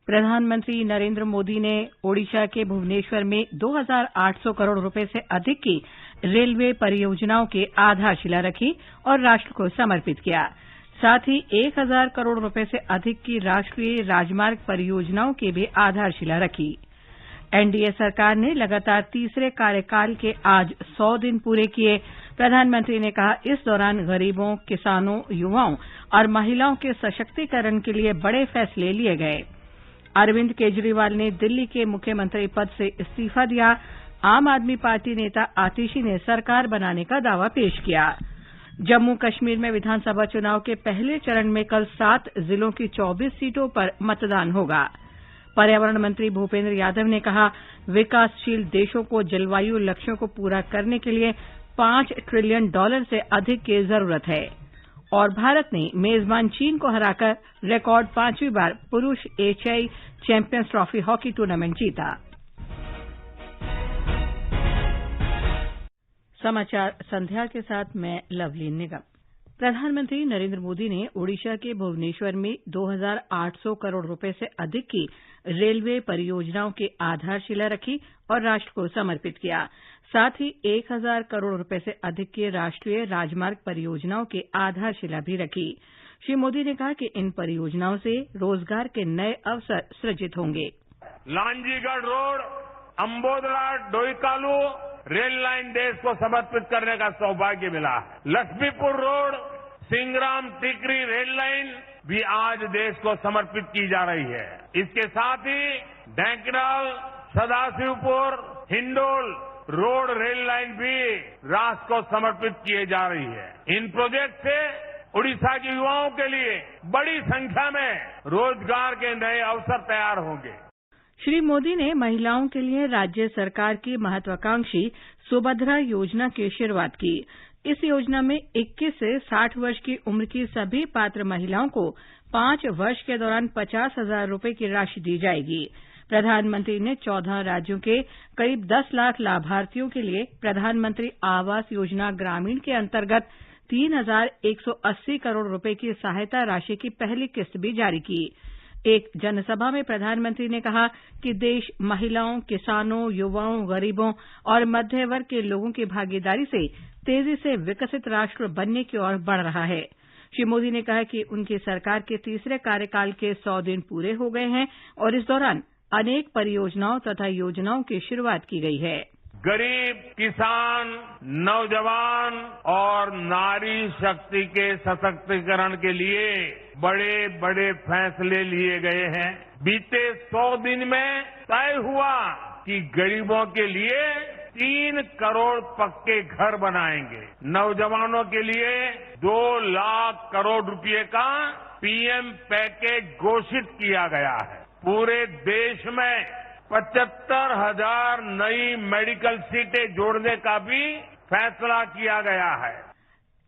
प्रधानमंत्री नरेंद्र मोदी ने ओडिशा के भुवनेश्वर में 2,800 करोड़ रुपए से अधिक की रेलवे परियोजनाओं की आधारशिला रखी और राष्ट्र को समर्पित किया। साथ ही 1,000 करोड़ रुपए से अधिक की राष्ट्रीय राजमार्ग परियोजनाओं की भी आधारशिला रखी। एनडीए सरकार ने लगातार तीसरे कार्यकाल के आज 100 दिन पूरे किए। प्रधानमंत्री ने कहा, इस दौरान गरीबों, किसानों, युवाओं और महिलाओं के सशक्तिकरण के लिए बड़े फैसले लिए गए। अरविंद केजरीवाल ने दिल्ली के मुख्यमंत्री पद से इस्तीफा दिया। आम आदमी पार्टी नेता आतिशी ने सरकार बनाने का दावा पेश किया। जम्मू कश्मीर में विधानसभा चुनाव के पहले चरण में कल 7 जिलों की 24 सीटों पर मतदान होगा। पर्यावरण मंत्री भूपेंद्र यादव ने कहा, विकासशील देशों को जलवायु लक्ष्यों को पूरा करने के लिए $5 ट्रिलियन से अधिक की जरूरत है। और भारत ने मेजबान चीन को हराकर रिकॉर्ड 5वीं बार पुरुष एशियाई चैंपियंस ट्रॉफी हॉकी टूर्नामेंट जीता। समाचार संध्या के साथ मैं लवलीन निगम। प्रधानमंत्री नरेंद्र मोदी ने ओडिशा के भुवनेश्वर में 2,800 करोड़ रुपए से अधिक की रेलवे परियोजनाओं की आधारशिला रखी और राष्ट्र को समर्पित किया। साथ ही 1,000 करोड़ रुपए से अधिक की राष्ट्रीय राजमार्ग परियोजनाओं की आधारशिला भी रखी। श्री मोदी ने कहा कि इन परियोजनाओं से रोजगार के नए अवसर सृजित होंगे। लांजीगढ़ रोड, अंबोदरा डोईकालू रेल लाइन देश को समर्पित करने का सौभाग्य मिला है। लक्ष्मीपुर रोड, सिंगराम टिकरी रेल लाइन भी आज देश को समर्पित की जा रही है। इसके साथ ही Dhenkanal, Sadashivpur, Hindol road rail line भी राष्ट्र को समर्पित किए जा रही है। इन प्रोजेक्ट से ओडिशा के युवाओं के लिए बड़ी संख्या में रोजगार के नए अवसर तैयार होंगे। श्री मोदी ने महिलाओं के लिए राज्य सरकार की महत्वाकांक्षी सुभद्रा योजना की शुरुआत की। इस योजना में 21 से 60 वर्ष की उम्र की सभी पात्र महिलाओं को 5 वर्ष के दौरान 50,000 रुपए की राशि दी जाएगी। प्रधानमंत्री ने 14 राज्यों के करीब 10 लाख लाभार्थियों के लिए प्रधानमंत्री आवास योजना ग्रामीण के अंतर्गत 3,180 करोड़ रुपए की सहायता राशि की पहली किस्त भी जारी की। एक जनसभा में प्रधानमंत्री ने कहा कि देश महिलाओं, किसानों, युवाओं, गरीबों और मध्य वर्ग के लोगों की भागीदारी से तेजी से विकसित राष्ट्र बनने की ओर बढ़ रहा है। श्री मोदी ने कहा कि उनकी सरकार के तीसरे कार्यकाल के 100 दिन पूरे हो गए हैं और इस दौरान अनेक परियोजनाओं तथा योजनाओं की शुरुआत की गई है। गरीब, किसान, नौजवान और नारी शक्ति के सशक्तिकरण के लिए बड़े बड़े फैसले लिए गए हैं। बीते 100 दिन में तय हुआ कि गरीबों के लिए 3 करोड़ पक्के घर बनाएंगे। नौजवानों के लिए 2 लाख करोड़ रुपए का पीएम पैकेज घोषित किया गया है। पूरे देश में 75,000 नई मेडिकल सीटें जोड़ने का भी फैसला किया गया है।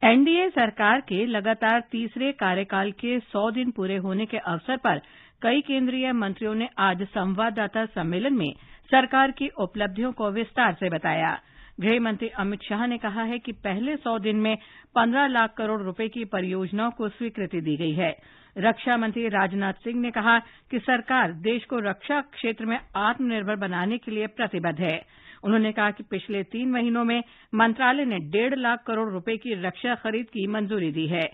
एनडीए सरकार के लगातार तीसरे कार्यकाल के 100 दिन पूरे होने के अवसर पर कई केंद्रीय मंत्रियों ने आज संवाददाता सम्मेलन में सरकार की उपलब्धियों को विस्तार से बताया। गृह मंत्री अमित शाह ने कहा है कि पहले 100 दिन में 15 लाख करोड़ रुपए की परियोजनाओं को स्वीकृति दी गई है। रक्षा मंत्री राजनाथ सिंह ने कहा कि सरकार देश को रक्षा क्षेत्र में आत्मनिर्भर बनाने के लिए प्रतिबद्ध है। उन्होंने कहा कि पिछले 3 महीनों में मंत्रालय ने 1.5 लाख करोड़ रुपए की रक्षा खरीद की मंजूरी दी है।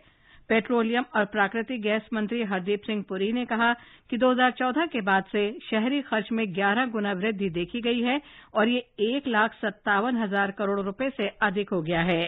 पेट्रोलियम और प्राकृतिक गैस मंत्री हरदीप सिंह पुरी ने कहा कि 2014 के बाद से शहरी खर्च में 11 गुना वृद्धि देखी गई है और ये 1,57,000 करोड़ रुपए से अधिक हो गया है।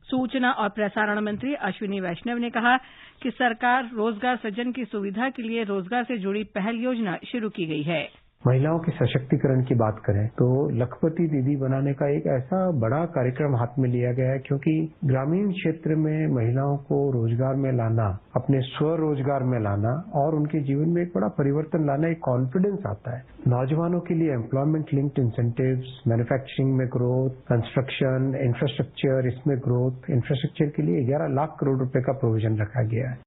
सूचना और प्रसारण मंत्री अश्विनी वैष्णव ने कहा कि सरकार रोजगार सृजन की सुविधा के लिए रोजगार से जुड़ी पहल योजना शुरू की गई है। महिलाओं के सशक्तिकरण की बात करें तो लखपति दीदी बनाने का एक ऐसा बड़ा कार्यक्रम हाथ में लिया गया है, क्योंकि ग्रामीण क्षेत्र में महिलाओं को रोजगार में लाना, अपने स्वरोजगार में लाना और उनके जीवन में एक बड़ा परिवर्तन लाना, एक कॉन्फिडेंस आता है। नौजवानों के लिए एम्प्लॉयमेंट लिंक्ड इंसेंटिव्स, मैन्युफैक्चरिंग में ग्रोथ, कंस्ट्रक्शन, इंफ्रास्ट्रक्चर, इसमें ग्रोथ, इंफ्रास्ट्रक्चर के लिए 11 लाख करोड़ रुपए का प्रोविजन रखा गया है।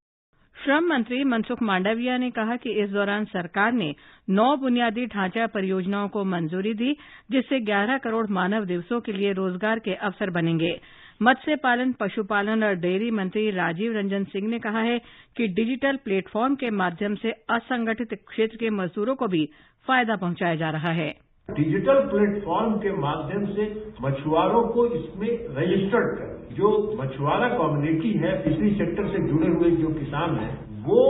श्रम मंत्री मनसुख मांडविया ने कहा कि इस दौरान सरकार ने 9 बुनियादी ढांचा परियोजनाओं को मंजूरी दी, जिससे 11 करोड़ मानव दिवसों के लिए रोजगार के अवसर बनेंगे। मत्स्य पालन, पशुपालन और डेयरी मंत्री राजीव रंजन सिंह ने कहा है कि डिजिटल प्लेटफॉर्म के माध्यम से असंगठित क्षेत्र के मजदूरों को भी फायदा पहुंचाया जा रहा है। डिजिटल प्लेटफॉर्म के माध्यम से मछुआरों को इसमें रजिस्टर्ड कर, जो मछुआरा कम्युनिटी है, फिशरी सेक्टर से जुड़े हुए जो किसान हैं, वो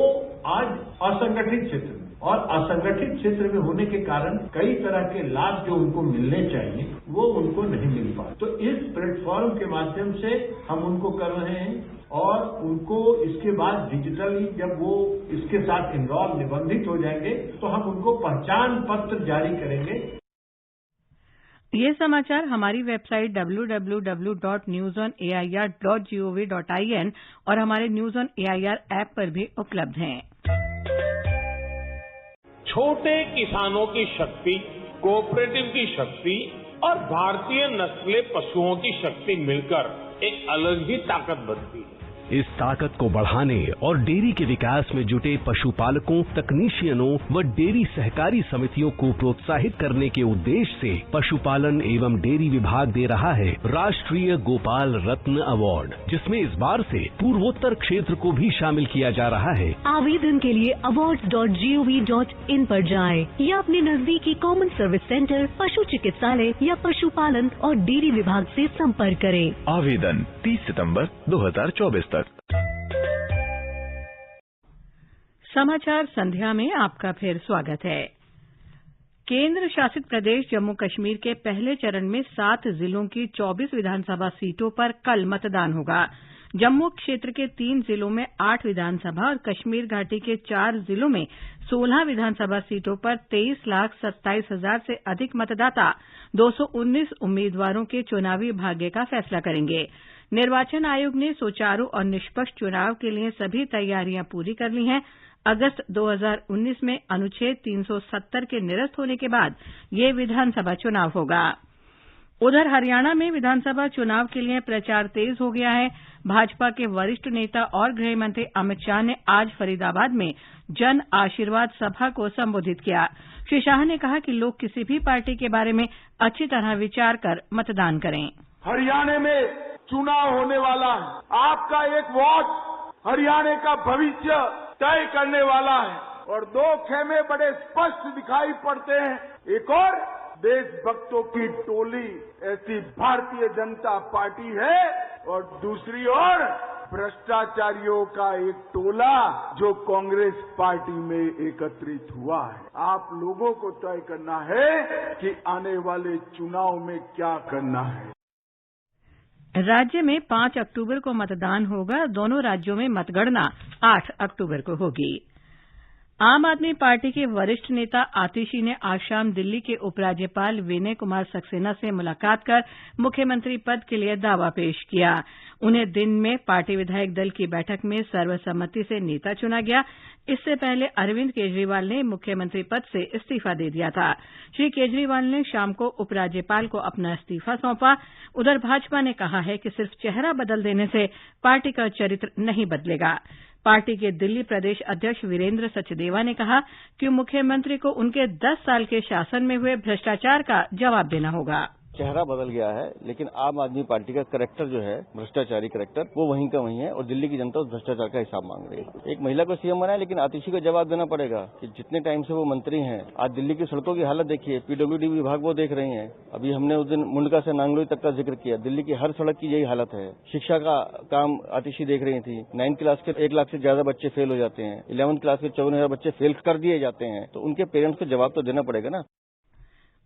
आज असंगठित क्षेत्र में और असंगठित क्षेत्र में होने के कारण कई तरह के लाभ जो उनको मिलने चाहिए वो उनको नहीं मिल पाए। तो इस प्लेटफॉर्म के माध्यम से हम उनको कर रहे हैं और उनको इसके बाद डिजिटली जब वो इसके साथ इन्वॉल्व निबंधित हो जाएंगे तो हम उनको पहचान पत्र जारी करेंगे। ये समाचार हमारी वेबसाइट www.newsonair.gov.in और हमारे न्यूज ऑन एआईआर ऐप पर भी उपलब्ध हैं। छोटे किसानों की शक्ति, कोऑपरेटिव की शक्ति और भारतीय नस्ले पशुओं की शक्ति मिलकर एक अलग ही ताकत बनती है। इस ताकत को बढ़ाने और डेयरी के विकास में जुटे पशुपालकों, तकनीशियनों व डेयरी सहकारी समितियों को प्रोत्साहित करने के उद्देश्य से पशुपालन एवं डेयरी विभाग दे रहा है राष्ट्रीय गोपाल रत्न अवार्ड, जिसमें इस बार से पूर्वोत्तर क्षेत्र को भी शामिल किया जा रहा है। आवेदन के लिए awards.gov.in पर जाएं या अपने नजदीकी कॉमन सर्विस सेंटर, पशु चिकित्सालय या पशुपालन और डेयरी विभाग से संपर्क करें। आवेदन 30 सितंबर 2024 तक। समाचार संध्या में आपका फिर स्वागत है। केंद्र शासित प्रदेश जम्मू कश्मीर के पहले चरण में 7 जिलों की 24 विधानसभा सीटों पर कल मतदान होगा। जम्मू क्षेत्र के 3 जिलों में 8 विधानसभा और कश्मीर घाटी के 4 जिलों में 16 विधानसभा सीटों पर 23,27,000 से अधिक मतदाता 219 उम्मीदवारों के चुनावी भाग्य का फैसला करेंगे। निर्वाचन आयोग ने सुचारू और निष्पक्ष चुनाव के लिए सभी तैयारियां पूरी कर ली हैं। अगस्त 2019 में अनुच्छेद 370 के निरस्त होने के बाद ये विधानसभा चुनाव होगा। उधर हरियाणा में विधानसभा चुनाव के लिए प्रचार तेज हो गया है। भाजपा के वरिष्ठ नेता और गृह मंत्री अमित शाह ने आज फरीदाबाद में जन आशीर्वाद सभा को संबोधित किया। श्री शाह ने कहा कि लोग किसी भी पार्टी के बारे में अच्छी तरह विचार कर मतदान करें। हरियाणा में चुनाव होने वाला है। आपका एक वोट हरियाणा का भविष्य तय करने वाला है और 2 खेमे बड़े स्पष्ट दिखाई पड़ते हैं। एक और देशभक्तों की टोली ऐसी भारतीय जनता पार्टी है और दूसरी ओर भ्रष्टाचारियों का एक टोला जो कांग्रेस पार्टी में एकत्रित हुआ है। आप लोगों को तय करना है कि आने वाले चुनाव में क्या करना है। राज्य में 5 अक्टूबर को मतदान होगा। दोनों राज्यों में मतगणना 8 अक्टूबर को होगी। आम आदमी पार्टी के वरिष्ठ नेता आतिशी ने आज शाम दिल्ली के उपराज्यपाल विनय कुमार सक्सेना से मुलाकात कर मुख्यमंत्री पद के लिए दावा पेश किया। उन्हें दिन में पार्टी विधायक दल की बैठक में सर्वसम्मति से नेता चुना गया। इससे पहले अरविंद केजरीवाल ने मुख्यमंत्री पद से इस्तीफा दे दिया था। श्री केजरीवाल ने शाम को उपराज्यपाल को अपना इस्तीफा सौंपा। उधर भाजपा ने कहा है कि सिर्फ चेहरा बदल देने से पार्टी का चरित्र नहीं बदलेगा। पार्टी के दिल्ली प्रदेश अध्यक्ष वीरेंद्र सचदेवा ने कहा कि मुख्यमंत्री को उनके 10 साल के शासन में हुए भ्रष्टाचार का जवाब देना होगा। चेहरा बदल गया है, लेकिन आम आदमी पार्टी का करैक्टर जो है, भ्रष्टाचारी करैक्टर, वो वहीं का वहीं है और दिल्ली की जनता उस भ्रष्टाचार का हिसाब मांग रही है। एक महिला को सीएम बनाया, लेकिन आतिशी को जवाब देना पड़ेगा कि जितने टाइम से वो मंत्री हैं, आज दिल्ली की सड़कों की हालत देखिए, पीडब्ल्यूडी विभाग वो देख रही है। अभी हमने उस दिन मुंडका से नांगलोई तक का जिक्र किया, दिल्ली की हर सड़क की यही हालत है। शिक्षा का काम आतिशी देख रही थी। 9th क्लास के 1 लाख से ज्यादा बच्चे फेल हो जाते हैं। 11th क्लास के 54,000 बच्चे फेल कर दिए जाते हैं, तो उनके पेरेंट्स को जवाब तो देना पड़ेगा ना।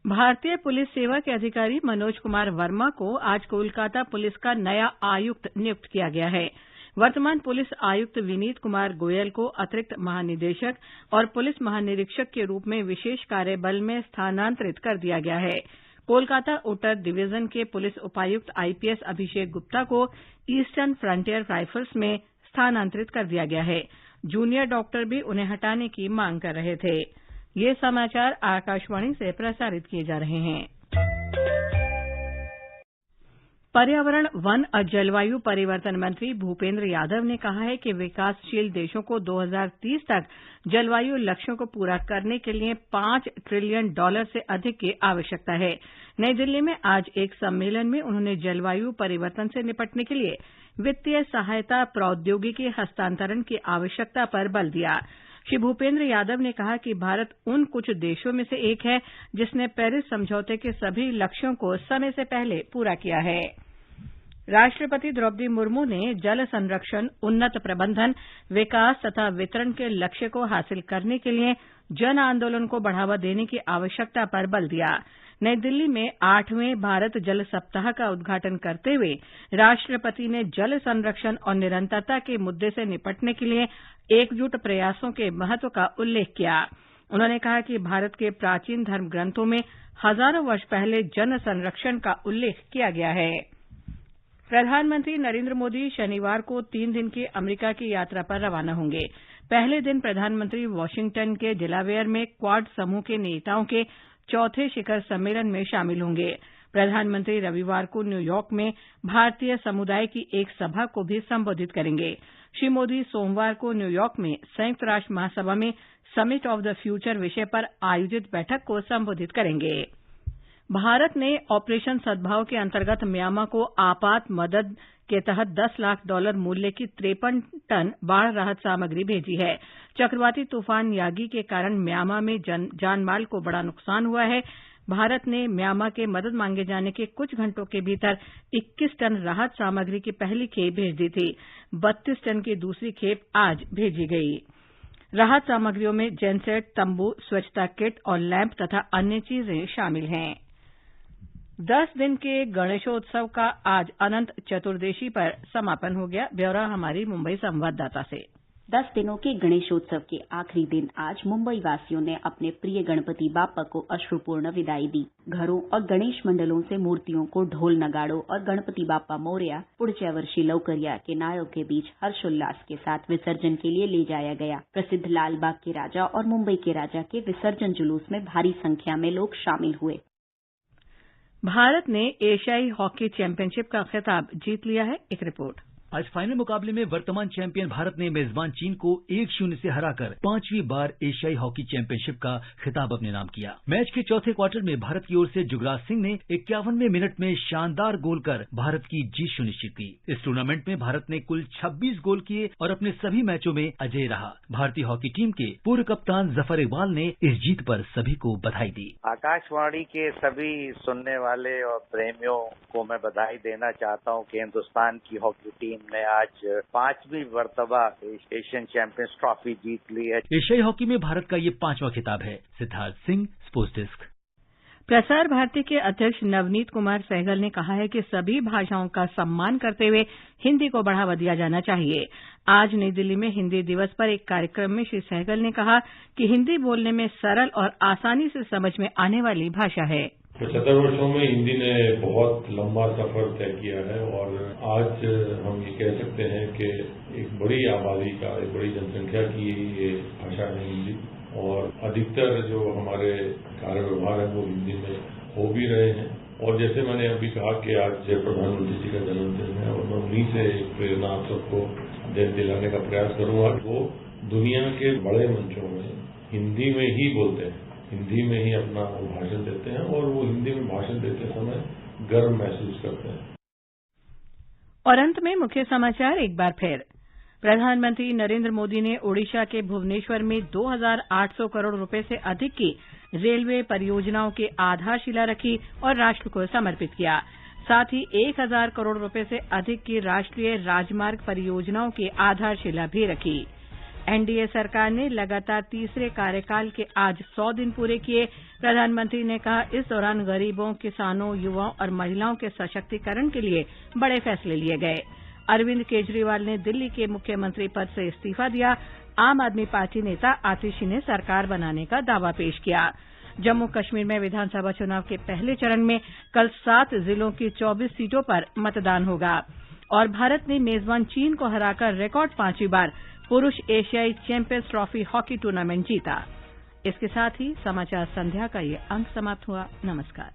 भारतीय पुलिस सेवा के अधिकारी मनोज कुमार वर्मा को आज कोलकाता पुलिस का नया आयुक्त नियुक्त किया गया है। वर्तमान पुलिस आयुक्त विनीत कुमार गोयल को अतिरिक्त महानिदेशक और पुलिस महानिरीक्षक के रूप में विशेष कार्यबल में स्थानांतरित कर दिया गया है। कोलकाता उत्तर डिवीजन के पुलिस उपायुक्त आईपीएस अभिषेक गुप्ता को ईस्टर्न फ्रंटियर राइफल्स में स्थानांतरित कर दिया गया है। जूनियर डॉक्टर भी उन्हें हटाने की मांग कर रहे थे। ये समाचार आकाशवाणी से प्रसारित किए जा रहे हैं। पर्यावरण, वन और जलवायु परिवर्तन मंत्री भूपेंद्र यादव ने कहा है कि विकासशील देशों को 2030 तक जलवायु लक्ष्यों को पूरा करने के लिए $5 ट्रिलियन से अधिक की आवश्यकता है। नई दिल्ली में आज एक सम्मेलन में उन्होंने जलवायु परिवर्तन से निपटने के लिए वित्तीय सहायता, प्रौद्योगिकी हस्तांतरण की आवश्यकता पर बल दिया। श्री भूपेंद्र यादव ने कहा कि भारत उन कुछ देशों में से एक है जिसने पेरिस समझौते के सभी लक्ष्यों को समय से पहले पूरा किया है। राष्ट्रपति द्रौपदी मुर्मू ने जल संरक्षण, उन्नत प्रबंधन, विकास तथा वितरण के लक्ष्य को हासिल करने के लिए जन आंदोलन को बढ़ावा देने की आवश्यकता पर बल दिया। नई दिल्ली में 8वें भारत जल सप्ताह का उद्घाटन करते हुए राष्ट्रपति ने जल संरक्षण और निरंतरता के मुद्दे से निपटने के लिए एकजुट प्रयासों के महत्व का उल्लेख किया। उन्होंने कहा कि भारत के प्राचीन धर्म ग्रंथों में हजारों वर्ष पहले जल संरक्षण का उल्लेख किया गया है। प्रधानमंत्री नरेंद्र मोदी शनिवार को 3 दिन की अमेरिका की यात्रा पर रवाना होंगे। पहले दिन प्रधानमंत्री वाशिंगटन के डेलावेयर में क्वाड समूह के नेताओं के चौथे शिखर सम्मेलन में शामिल होंगे। प्रधानमंत्री रविवार को न्यूयॉर्क में भारतीय समुदाय की एक सभा को भी संबोधित करेंगे। श्री मोदी सोमवार को न्यूयॉर्क में संयुक्त राष्ट्र महासभा में समिट ऑफ द फ्यूचर विषय पर आयोजित बैठक को संबोधित करेंगे। भारत ने ऑपरेशन सद्भाव के अंतर्गत म्यांमा को आपात मदद के तहत $10 लाख मूल्य की 53 टन बाढ़ राहत सामग्री भेजी है। चक्रवाती तूफान यागी के कारण म्यांमा में जानमाल को बड़ा नुकसान हुआ है। भारत ने म्यांमा के मदद मांगे जाने के कुछ घंटों के भीतर 21 टन राहत सामग्री की पहली खेप भेज दी थी। 32 टन की दूसरी खेप आज भेजी गई। राहत सामग्रियों में जेनसेट, तंबू, स्वच्छता किट और लैंप तथा अन्य चीजें शामिल हैं। 10 दिन के गणेशोत्सव का आज अनंत चतुर्दशी पर समापन हो गया। ब्यौरा हमारी मुंबई संवाददाता से। 10 दिनों के गणेशोत्सव के आखिरी दिन आज मुंबई वासियों ने अपने प्रिय गणपति बाप्पा को अश्रुपूर्ण विदाई दी। घरों और गणेश मंडलों से मूर्तियों को ढोल नगाड़ों और गणपति बाप्पा मोरया, पुढच्या वर्षी लवकरिया के नारों के बीच हर्षोल्लास के साथ विसर्जन के लिए ले जाया गया। प्रसिद्ध लालबाग के राजा और मुंबई के राजा के विसर्जन जुलूस में भारी संख्या में लोग शामिल हुए। भारत ने एशियाई हॉकी चैंपियनशिप का खिताब जीत लिया है। एक रिपोर्ट। आज फाइनल मुकाबले में वर्तमान चैंपियन भारत ने मेजबान चीन को 1-0 से हराकर 5वीं बार एशियाई हॉकी चैंपियनशिप का खिताब अपने नाम किया। मैच के चौथे क्वार्टर में भारत की ओर से जुगराज सिंह ने 51वें मिनट में शानदार गोल कर भारत की जीत सुनिश्चित की। इस टूर्नामेंट में भारत ने कुल 26 गोल किए और अपने सभी मैचों में अजेय रहा। भारतीय हॉकी टीम के पूर्व कप्तान जफर इकबाल ने इस जीत पर सभी को बधाई दी। आकाशवाणी के सभी सुनने वाले और प्रेमियों को मैं बधाई देना चाहता हूँ कि हिन्दुस्तान की हॉकी टीम ने आज 5वीं मर्तबा एशियन चैंपियंस ट्रॉफी जीत ली है। एशियाई हॉकी में भारत का ये 5वां खिताब है। Siddharth Singh, sports desk. प्रसार भारती के अध्यक्ष नवनीत कुमार सहगल ने कहा है कि सभी भाषाओं का सम्मान करते हुए हिन्दी को बढ़ावा दिया जाना चाहिए। आज नई दिल्ली में हिन्दी दिवस पर एक कार्यक्रम में श्री सहगल ने कहा कि हिन्दी बोलने में सरल और आसानी से समझ में आने वाली भाषा है। 75 वर्षों में हिन्दी ने बहुत लंबा सफर तय किया है और आज हम ये कह सकते हैं कि एक बड़ी आबादी का, एक बड़ी जनसंख्या की ये भाषा है हिन्दी और अधिकतर जो हमारे कार्य व्यवहार है वो हिन्दी में हो भी रहे हैं। और जैसे मैंने अभी कहा कि आज प्रधानमंत्री जी का जन्मदिन है और मैं उन्हीं से एक प्रेरणा आप सबको दिलाने का प्रयास करूंगा। वो दुनिया के बड़े मंचों में हिन्दी में ही बोलते हैं, हिन्दी में ही अपना भाषण देते हैं और वो हिन्दी में भाषण देते समय गर्व महसूस करते हैं। और अंत में मुख्य समाचार एक बार फिर। प्रधानमंत्री नरेंद्र मोदी ने ओडिशा के भुवनेश्वर में 2,800 करोड़ रुपए से अधिक की रेलवे परियोजनाओं की आधारशिला रखी और राष्ट्र को समर्पित किया। साथ ही 1,000 करोड़ रुपए से अधिक की राष्ट्रीय राजमार्ग परियोजनाओं की आधारशिला भी रखी। एनडीए सरकार ने लगातार तीसरे कार्यकाल के आज 100 दिन पूरे किए। प्रधानमंत्री ने कहा इस दौरान गरीबों, किसानों, युवाओं और महिलाओं के सशक्तिकरण के लिए बड़े फैसले लिए गए। अरविंद केजरीवाल ने दिल्ली के मुख्यमंत्री पद से इस्तीफा दिया। आम आदमी पार्टी नेता आतिशी ने सरकार बनाने का दावा पेश किया। जम्मू कश्मीर में विधानसभा चुनाव के पहले चरण में कल 7 जिलों की 24 सीटों पर मतदान होगा और भारत ने मेजबान चीन को हराकर रिकॉर्ड 5वीं बार पुरुष एशियाई चैंपियंस ट्रॉफी हॉकी टूर्नामेंट जीता। इसके साथ ही समाचार संध्या का ये अंक समाप्त हुआ। नमस्कार।